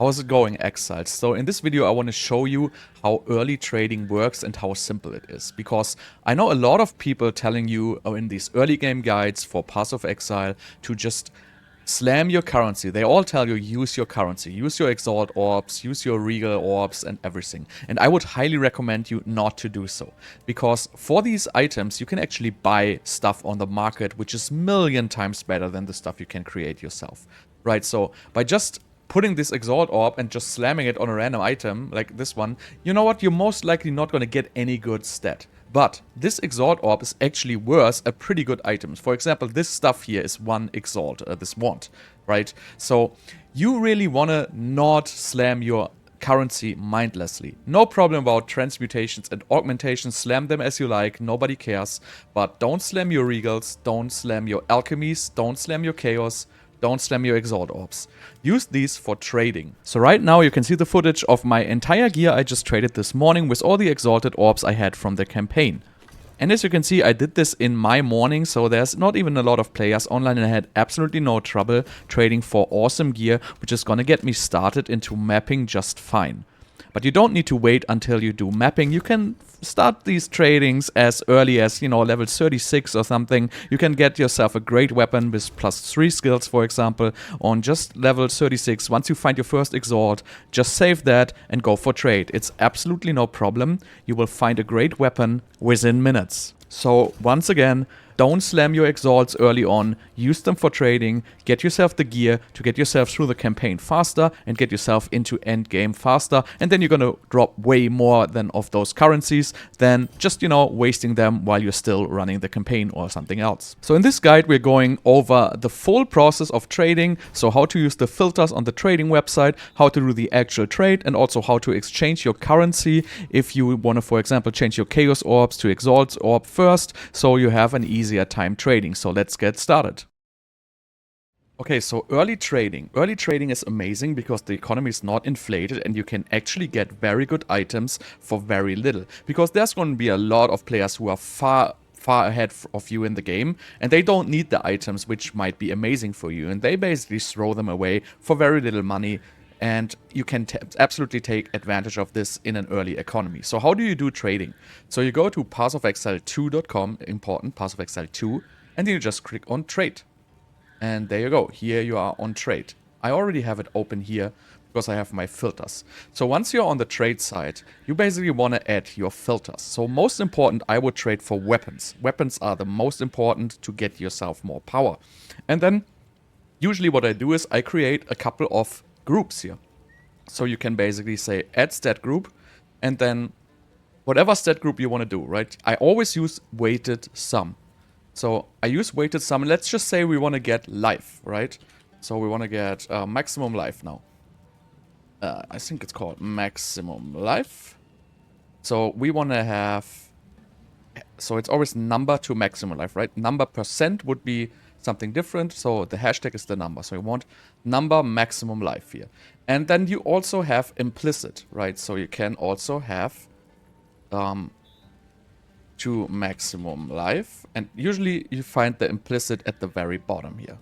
How's it going, Exile? So in this video I want to show you how early trading works and how simple it is. Because I know a lot of people telling you in these early game guides for Path of Exile to just slam your currency. They all tell you use your currency, use your Exalt Orbs, use your Regal Orbs and everything. And I would highly recommend you not to do so. Because for these items you can actually buy stuff on the market which is million times better than the stuff you can create yourself. Right, so by just putting this Exalt Orb and just slamming it on a random item, like this one, you know what, you're most likely not going to get any good stat. But this Exalt Orb is actually worth a pretty good item. For example, this stuff here is One Exalted, this wand, right? So you really want to not slam your currency mindlessly. No problem about transmutations and augmentations, slam them as you like, nobody cares. But don't slam your Regals, don't slam your Alchemies, don't slam your Chaos, don't slam your Exalt Orbs. Use these for trading. So right now you can see the footage of my entire gear I just traded this morning with all the Exalted Orbs I had from the campaign. And as you can see, I did this in my morning, so there's not even a lot of players online and I had absolutely no trouble trading for awesome gear, which is gonna get me started into mapping just fine. But you don't need to wait until you do mapping. You can start these tradings as early as, you know, level 36 or something. You can get yourself a great weapon with +3 skills, for example, on just level 36. Once you find your first Exalt, just save that and go for trade. It's absolutely no problem. You will find a great weapon within minutes. So once again, don't slam your Exalts early on, use them for trading, get yourself the gear to get yourself through the campaign faster and get yourself into endgame faster, and then you're gonna drop way more than of those currencies than just, you know, wasting them while you're still running the campaign or something else. So in this guide we're going over the full process of trading, so how to use the filters on the trading website, how to do the actual trade, and also how to exchange your currency if you want to, for example, change your Chaos Orbs to Exalt Orb first, so you have an easier time trading. So let's get started. Okay, so early trading. Early trading is amazing because the economy is not inflated and you can actually get very good items for very little. Because there's going to be a lot of players who are far ahead of you in the game and they don't need the items which might be amazing for you, and they basically throw them away for very little money. And you can absolutely take advantage of this in an early economy. So how do you do trading? So you go to pathofexile2.com, important, Path of Exile 2, and then you just click on trade. And there you go, here you are on trade. I already have it open here because I have my filters. So once you're on the trade side, you basically want to add your filters. So most important, I would trade for weapons. Weapons are the most important to get yourself more power. And then usually what I do is I create a couple of groups here. So you can basically say add stat group and then whatever stat group you want to do, right? I always use weighted sum. So I use weighted sum. Let's just say we want to get life, right? So we want to get maximum life now. I think it's called maximum life. So we want to have, so it's always number to maximum life, right? Number percent would be something different, so the hashtag is the number. So you want number maximum life here. And then you also have implicit, right? So you can also have to maximum life. And usually you find the implicit at the very bottom here,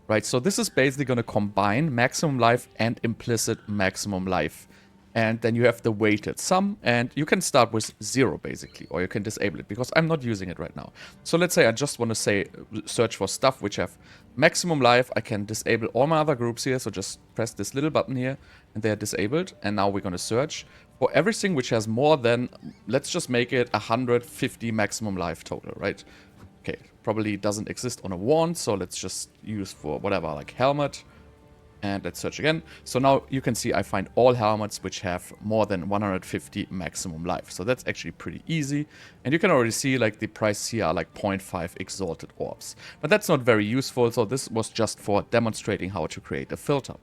right? So this is basically going to combine maximum life and implicit maximum life. And then you have the weighted sum, and you can start with 0 basically, or you can disable it because I'm not using it right now. So let's say I just want to say search for stuff which have maximum life. I can disable all my other groups here, so just press this little button here and they're disabled. And now we're going to search for everything which has more than, let's just make it 150 maximum life total, right? Okay, probably doesn't exist on a wand, so let's just use for whatever, like helmet. And let's search again. So now you can see I find all helmets which have more than 150 maximum life. So that's actually pretty easy. And you can already see like the prices here are like 0.5 Exalted Orbs. But that's not very useful. So this was just for demonstrating how to create a filter.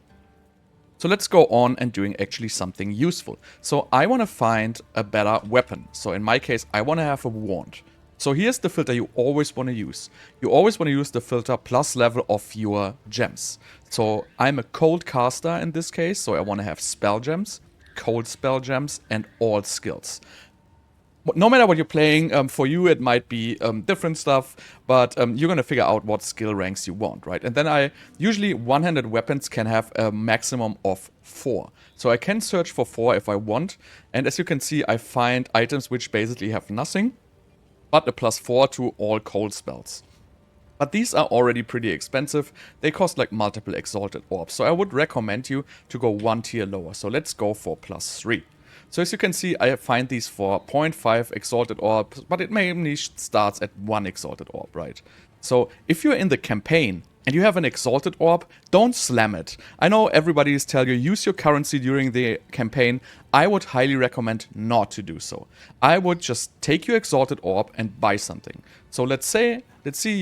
So let's go on and doing actually something useful. So I want to find a better weapon. So in my case, I want to have a wand. So here's the filter you always want to use. You always want to use the filter plus level of your gems. So I'm a cold caster in this case, so I want to have spell gems, cold spell gems, and all skills. no matter what you're playing, for you it might be different stuff, but you're gonna figure out what skill ranks you want, right? And then usually one-handed weapons can have a maximum of 4. So I can search for 4 if I want, and as you can see, I find items which basically have nothing, but a +4 to all cold spells. But these are already pretty expensive. They cost like multiple Exalted Orbs. So I would recommend you to go 1 tier lower. So let's go for +3. So as you can see, I find these for 0.5 Exalted Orbs, but it mainly starts at 1 Exalted Orb, right? So if you're in the campaign and you have an Exalted Orb, don't slam it. I know everybody is telling you, use your currency during the campaign. I would highly recommend not to do so. I would just take your Exalted Orb and buy something. So let's see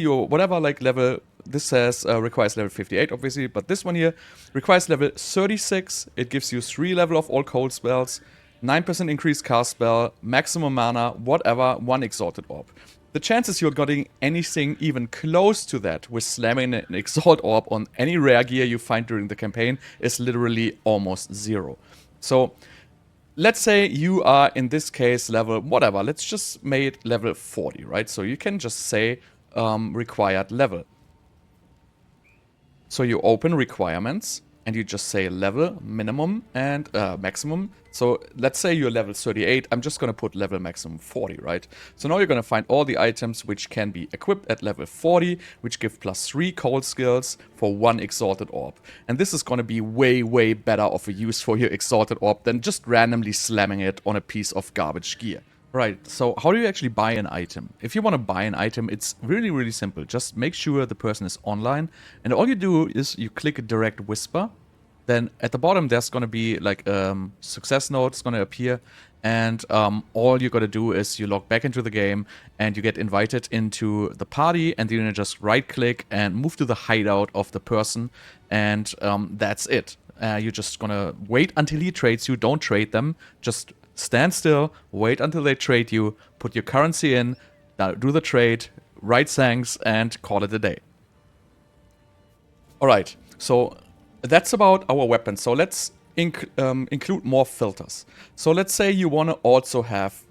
your whatever like level, this says requires level 58 obviously, but this one here requires level 36. It gives you 3 level of all cold spells, 9% increased cast spell, maximum mana, whatever, 1 Exalted Orb. The chances you're getting anything even close to that with slamming an Exalt Orb on any rare gear you find during the campaign is literally almost 0. So let's say you are in this case level whatever, let's just make it level 40, right? So you can just say required level. So you open requirements and you just say level, minimum, and maximum. So let's say you're level 38. I'm just going to put level maximum 40, right? So now you're going to find all the items which can be equipped at level 40, which give +3 cold skills for 1 Exalted Orb. And this is going to be way, way better of a use for your Exalted Orb than just randomly slamming it on a piece of garbage gear. Right, so how do you actually buy an item? If you want to buy an item, it's really, really simple. Just make sure the person is online, and all you do is you click a direct whisper. Then at the bottom, there's going to be like success note is going to appear, and all you're going to do is you log back into the game, and you get invited into the party, and then you just right-click and move to the hideout of the person, and that's it. You're just going to wait until he trades you. Don't trade them, just stand still, wait until they trade you, put your currency in, do the trade, write thanks, and call it a day. Alright, so that's about our weapons. So let's include more filters. So let's say you want to also have,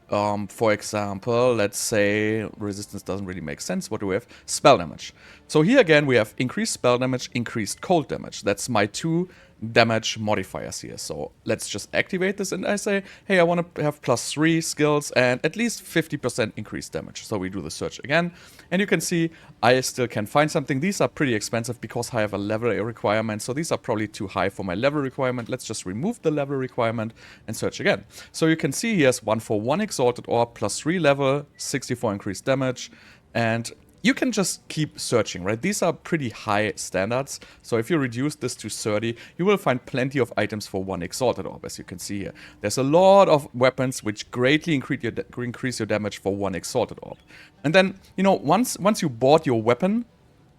for example, let's say resistance doesn't really make sense. What do we have? Spell damage. So here again, we have increased spell damage, increased cold damage. That's my 2 damage modifiers here. So let's just activate this and I say, hey, I want to have +3 skills and at least 50% increased damage. So we do the search again, and you can see I still can find something. These are pretty expensive because I have a level requirement, so these are probably too high for my level requirement. Let's just remove the level requirement and search again. So you can see here's 1 for 1 Exalted Orb, +3 level, 64 increased damage, and you can just keep searching, right? These are pretty high standards. So if you reduce this to 30, you will find plenty of items for 1 Exalted Orb, as you can see here. There's a lot of weapons which greatly increase your damage for 1 Exalted Orb. And then, you know, once you bought your weapon,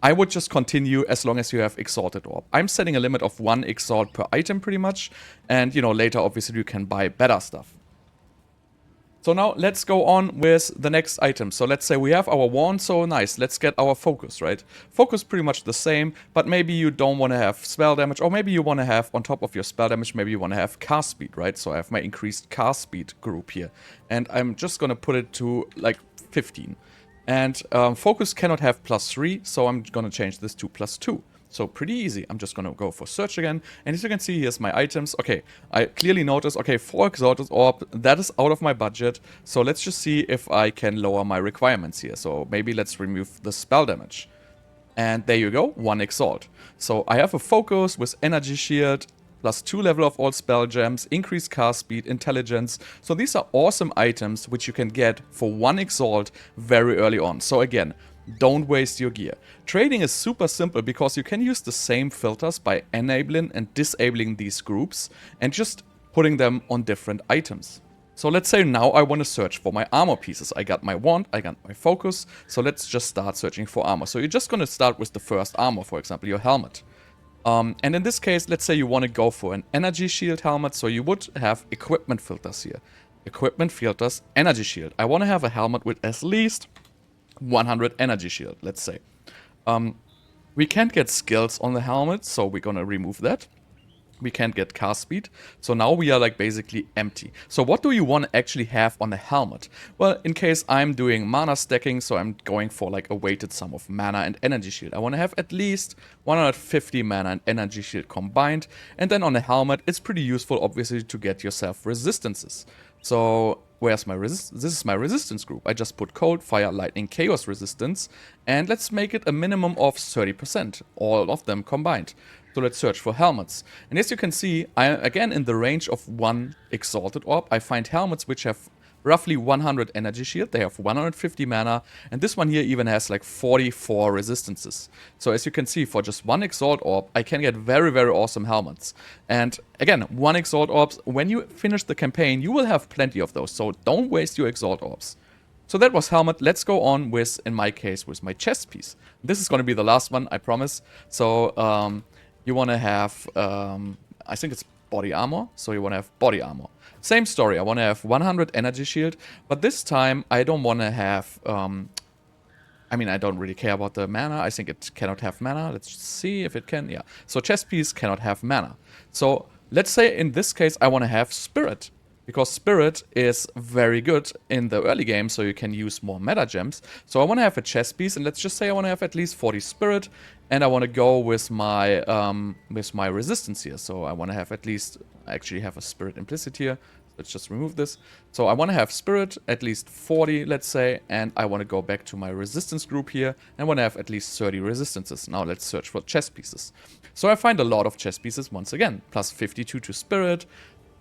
I would just continue as long as you have Exalted Orb. I'm setting a limit of 1 Exalt per item pretty much. And, you know, later obviously you can buy better stuff. So now let's go on with the next item. So let's say we have our wand, so nice. Let's get our focus, right? Focus pretty much the same, but maybe you don't want to have spell damage, or maybe you want to have, on top of your spell damage, maybe you want to have cast speed, right? So I have my increased cast speed group here. And I'm just going to put it to like 15. And focus cannot have +3, so I'm going to change this to +2. So pretty easy. I'm just going to go for search again. And as you can see, here's my items. Okay, I clearly notice, okay, 4 Exalted Orb, that is out of my budget. So let's just see if I can lower my requirements here. So maybe let's remove the spell damage. And there you go, 1 Exalt. So I have a focus with energy shield, +2 level of all spell gems, increased cast speed, intelligence. So these are awesome items which you can get for 1 Exalt very early on. So again, don't waste your gear. Trading is super simple because you can use the same filters by enabling and disabling these groups and just putting them on different items. So let's say now I want to search for my armor pieces. I got my wand, I got my focus, so let's just start searching for armor. So you're just going to start with the first armor, for example, your helmet. And in this case, let's say you want to go for an energy shield helmet, so you would have equipment filters here. Equipment filters, energy shield. I want to have a helmet with at least 100 energy shield, let's say. We can't get skills on the helmet, so we're gonna remove that. We can't get car speed, so now we are like basically empty. So what do you want to actually have on a helmet? Well, in case I'm doing mana stacking, so I'm going for like a weighted sum of mana and energy shield. I want to have at least 150 mana and energy shield combined, and then on a helmet it's pretty useful obviously to get yourself resistances. So where's my resistance? This is my resistance group. I just put cold, fire, lightning, chaos resistance, and let's make it a minimum of 30%, all of them combined. So let's search for helmets. And as you can see, I am again in the range of one Exalted Orb. I find helmets which have roughly 100 energy shield. They have 150 mana. And this one here even has like 44 resistances. So as you can see, for just one Exalt Orb, I can get very, very awesome helmets. And again, one Exalt Orbs, when you finish the campaign, you will have plenty of those. So don't waste your Exalt Orbs. So that was helmet. Let's go on with, in my case, with my chest piece. This is going to be the last one, I promise. So, you want to have, I think it's body armor, so you want to have body armor. Same story, I want to have 100 energy shield, but this time I don't want to have, I mean, I don't really care about the mana. I think it cannot have mana. Let's see if it can, yeah. So chest piece cannot have mana. So let's say in this case I want to have spirit. Because Spirit is very good in the early game, so you can use more meta gems. So I want to have a chess piece, and let's just say I want to have at least 40 Spirit, and I want to go with my resistance here. So I want to have at least, I actually have a Spirit implicit here. Let's just remove this. So I want to have Spirit, at least 40, let's say, and I want to go back to my resistance group here, and want to have at least 30 resistances. Now let's search for chess pieces. So I find a lot of chess pieces once again, plus 52 to Spirit,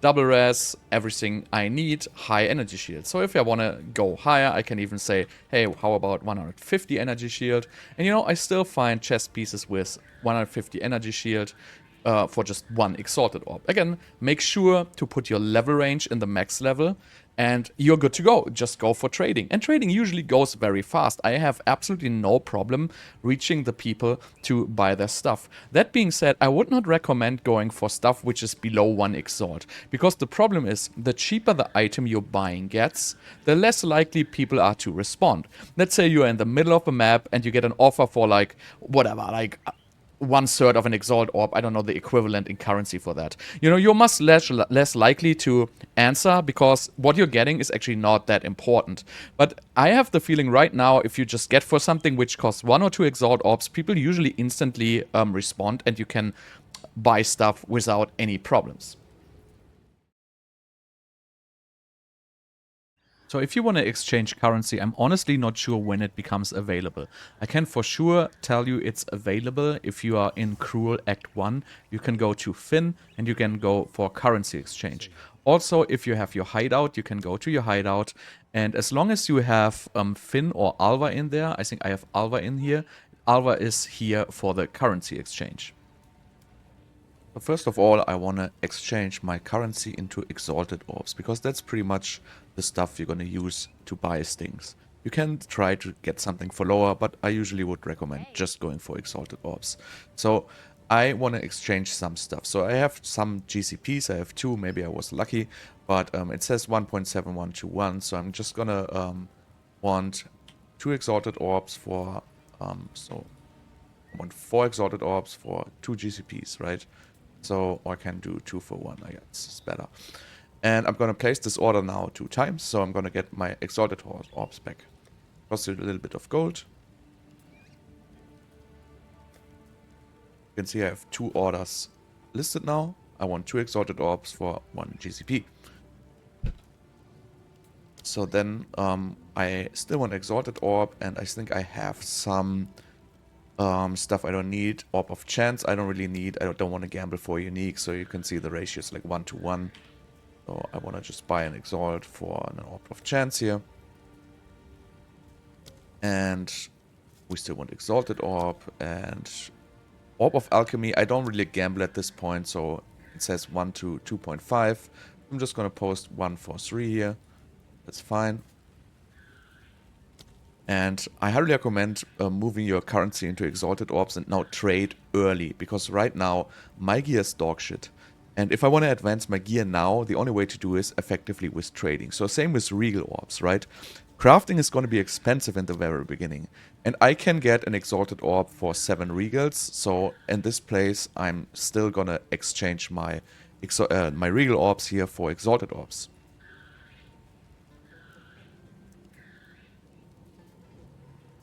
double res, everything I need, high energy shield. So if I want to go higher, I can even say, hey, how about 150 energy shield? And you know, I still find chest pieces with 150 energy shield for just one Exalted Orb. Again, make sure to put your level range in the max level, and you're good to go. Just go for trading. And trading usually goes very fast. I have absolutely no problem reaching the people to buy their stuff. That being said, I would not recommend going for stuff which is below 1 Exalt. Because the problem is, the cheaper the item you're buying gets, the less likely people are to respond. Let's say you're in the middle of a map and you get an offer for like, whatever, like 1/3 of an Exalt Orb. I don't know the equivalent in currency for that. You know, you're much less likely to answer because what you're getting is actually not that important. But I have the feeling right now, if you just get for something which costs 1 or 2 Exalt Orbs, people usually instantly respond, and you can buy stuff without any problems. So if you want to exchange currency, I'm honestly not sure when it becomes available. I can for sure tell you it's available if you are in Cruel Act 1. You can go to Finn and you can go for currency exchange. Also, if you have your hideout, you can go to your hideout. And as long as you have Finn or Alva in there, I think I have Alva in here. Alva is here for the currency exchange. But first of all, I want to exchange my currency into Exalted Orbs, because that's pretty much the stuff you're going to use to buy things. You can try to get something for lower, but I usually would recommend just going for Exalted Orbs. So I want to exchange some stuff. So I have some GCPs, I have 2, maybe I was lucky, but it says 1.7121, so I'm just going to want 2 Exalted Orbs for, so I want 4 Exalted Orbs for 2 GCPs, right? So I can do 2 for 1, I guess it's better. And I'm going to place this order now 2 times, so I'm going to get my Exalted Orbs back. Cost a little bit of gold. You can see I have 2 orders listed now. I want 2 Exalted Orbs for 1 GCP. So then I still want Exalted Orb, and I think I have some stuff I don't need. Orb of Chance I don't really need. I don't want to gamble for a unique, so you can see the ratio is like 1 to 1. So I want to just buy an Exalt for an Orb of Chance here. And we still want Exalted Orb, and Orb of Alchemy I don't really gamble at this point, so it says 1 to 2.5. I'm just going to post 1 for 3 here. That's fine. And I highly recommend moving your currency into Exalted Orbs and now trade early, because right now my gear is dog shit. And if I want to advance my gear now, the only way to do is effectively with trading. So same with Regal Orbs, right? Crafting is going to be expensive in the very beginning. And I can get an Exalted Orb for 7 Regals. So in this place, I'm still gonna exchange my my Regal Orbs here for Exalted Orbs.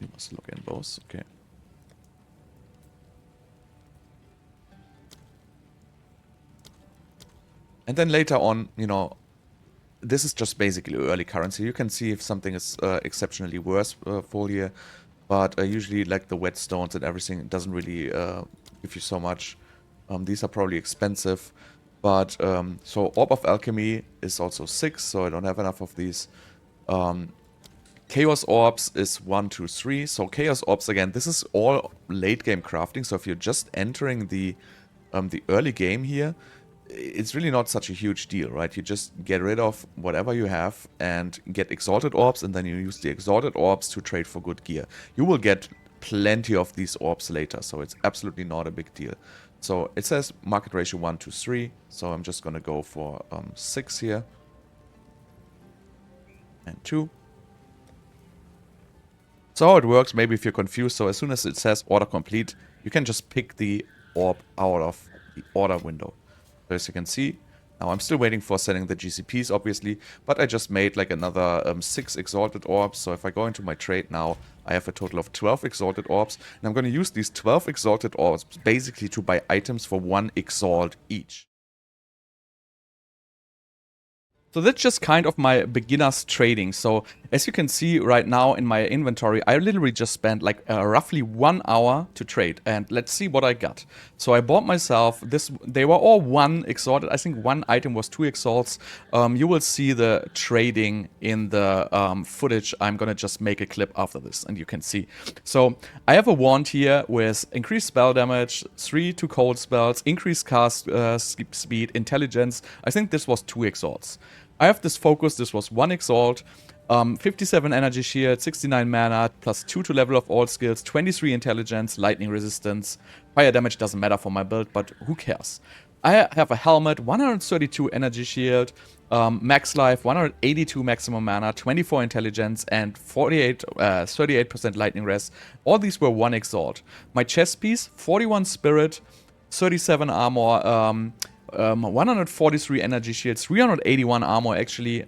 You must look in both, okay. And then later on, you know, this is just basically early currency. You can see if something is exceptionally worse full year. But usually, like the whetstones and everything, it doesn't really give you so much. These are probably expensive. But, so Orb of Alchemy is also 6, so I don't have enough of these. Chaos Orbs is 1, 2, 3. So Chaos Orbs, again, this is all late game crafting. So if you're just entering the early game here, it's really not such a huge deal, right? You just get rid of whatever you have and get Exalted Orbs, and then you use the Exalted Orbs to trade for good gear. You will get plenty of these orbs later, so it's absolutely not a big deal. So it says market ratio 1 to 3, so I'm just going to go for 6 here. And 2. So how it works, maybe if you're confused, so as soon as it says order complete, you can just pick the orb out of the order window. So as you can see, now I'm still waiting for sending the GCPs, obviously, but I just made like another 6 Exalted Orbs. So if I go into my trade now, I have a total of 12 Exalted Orbs, and I'm going to use these 12 Exalted Orbs basically to buy items for 1 Exalt each. So that's just kind of my beginner's trading. So as you can see right now in my inventory, I literally just spent like roughly 1 hour to trade. And let's see what I got. So I bought myself this. They were all 1 exalted. I think 1 item was 2 exalts. You will see the trading in the footage. I'm gonna just make a clip after this, and you can see. So I have a wand here with increased spell damage, 3 to cold spells, increased cast speed, intelligence. I think this was 2 exalts. I have this focus, this was 1 exalt, 57 energy shield, 69 mana, plus 2 to level of all skills, 23 intelligence, lightning resistance. Fire damage doesn't matter for my build, but who cares? I have a helmet, 132 energy shield, max life, 182 maximum mana, 24 intelligence, and 38% lightning res. All these were 1 exalt. My chest piece, 41 spirit, 37 armor, 143 energy shields, 381 armor actually,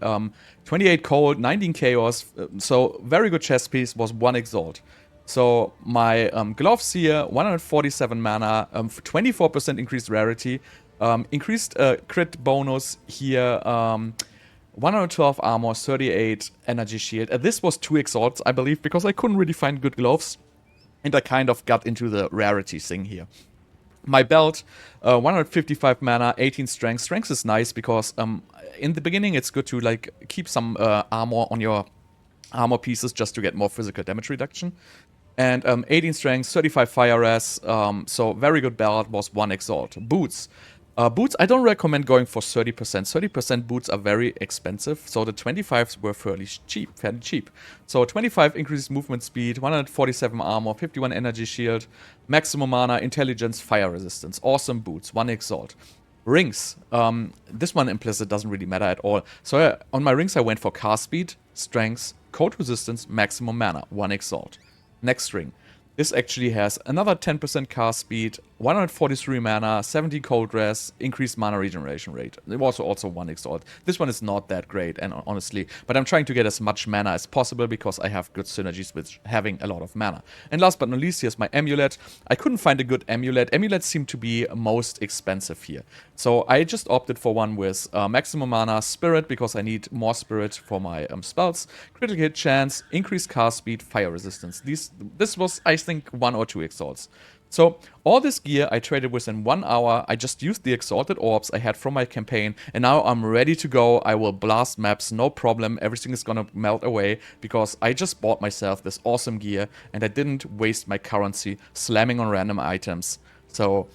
28 cold, 19 chaos, so very good chest piece, was 1 exalt. So my gloves here, 147 mana, 24% increased rarity, increased crit bonus here, 112 armor, 38 energy shield. This was 2 exalts, I believe, because I couldn't really find good gloves, and I kind of got into the rarity thing here. My belt, 155 mana, 18 strength. Strength is nice because in the beginning it's good to like keep some armor on your armor pieces just to get more physical damage reduction. And 18 strength, 35 fire res, so very good belt, was 1 exalt. Boots. Boots, I don't recommend going for 30%. 30% boots are very expensive, so the 25s were fairly cheap. So 25 increases movement speed, 147 armor, 51 energy shield, maximum mana, intelligence, fire resistance. Awesome boots, 1 exalt. Rings. This one implicit doesn't really matter at all. So on my rings I went for cast speed, strength, cold resistance, maximum mana, 1 exalt. Next ring. This actually has another 10% cast speed, 143 mana, 70 cold res, increased mana regeneration rate. It was also 1 exalt. This one is not that great, and honestly, but I'm trying to get as much mana as possible because I have good synergies with having a lot of mana. And last but not least, here's my amulet. I couldn't find a good amulet. Amulets seem to be most expensive here. So I just opted for one with maximum mana, spirit, because I need more spirit for my spells, critical hit chance, increased cast speed, fire resistance. This was, I think, 1 or 2 exalts. So all this gear I traded within 1 hour. I just used the exalted orbs I had from my campaign, and now I'm ready to go. I will blast maps, no problem. Everything is gonna melt away because I just bought myself this awesome gear and I didn't waste my currency slamming on random items. So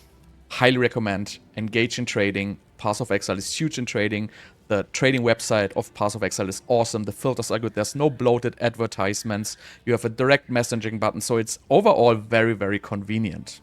highly recommend, engage in trading. Path of Exile is huge in trading. The trading website of Path of Exile is awesome. The filters are good. There's no bloated advertisements. You have a direct messaging button. So it's overall very, very convenient.